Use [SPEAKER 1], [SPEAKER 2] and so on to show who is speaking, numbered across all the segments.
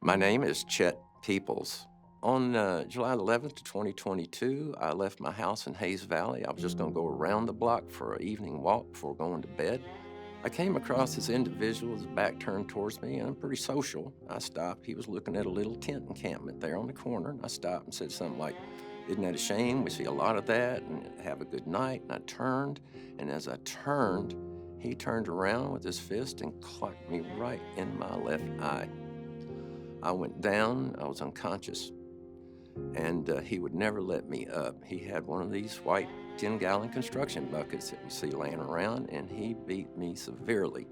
[SPEAKER 1] My name is Chet Peoples. On July 11th, 2022, I left my house in Hayes Valley. I was just going to go around the block for an evening walk before going to bed. I came across this individual with his back turned towards me, and I'm pretty social. I stopped. He was looking at a little tent encampment there on the corner, and I stopped and said something like, "Isn't that a shame? We see a lot of that, and have a good night." And I turned, and as I turned, he turned around with his fist and clocked me right in my left eye. I went down, I was unconscious, and he would never let me up. He had one of these white 10-gallon construction buckets that we see laying around, and he beat me severely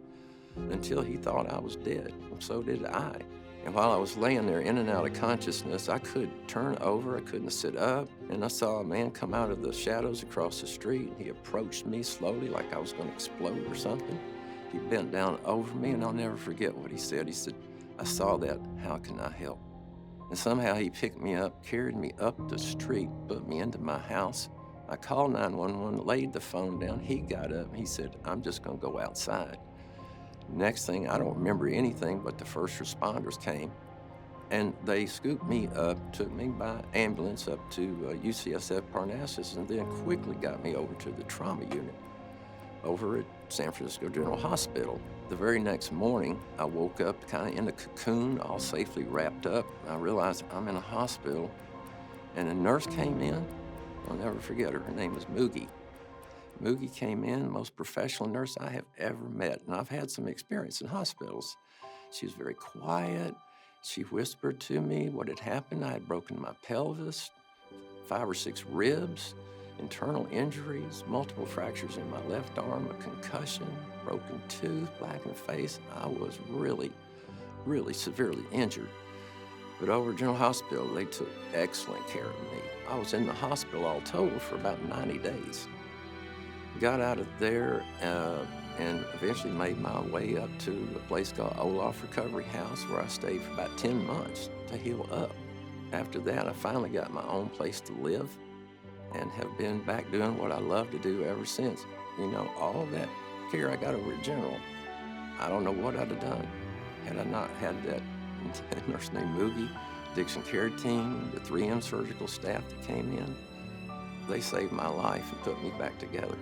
[SPEAKER 1] until he thought I was dead, and so did I. And while I was laying there in and out of consciousness, I couldn't turn over, I couldn't sit up, and I saw a man come out of the shadows across the street, and he approached me slowly like I was going to explode or something. He bent down over me, and I'll never forget what he said. He said, "I saw that, how can I help?" And somehow he picked me up, carried me up the street, put me into my house. I called 911, laid the phone down. He got up and he said, "I'm just gonna go outside." Next thing, I don't remember anything, but the first responders came and they scooped me up, took me by ambulance up to UCSF Parnassus, and then quickly got me over to the trauma unit over at San Francisco General Hospital. The very next morning, I woke up kind of in a cocoon, all safely wrapped up. I realized I'm in a hospital, and a nurse came in. I'll never forget her. Her name was Moogie. Moogie came in, most professional nurse I have ever met, and I've had some experience in hospitals. She was very quiet. She whispered to me what had happened. I had broken my pelvis, 5 or 6 ribs, internal injuries, multiple fractures in my left arm, a concussion, broken tooth, blackened face. I was really severely injured. But over at General Hospital, they took excellent care of me. I was in the hospital all told for about 90 days. Got out of there and eventually made my way up to a place called Olaf Recovery House, where I stayed for about 10 months to heal up. After that, I finally got my own place to live and have been back doing what I love to do ever since. You know, all that care I got over at General, I don't know what I'd have done had I not had that nurse named Moogie, Dixon Care Team, the 3M surgical staff that came in. They saved my life and put me back together.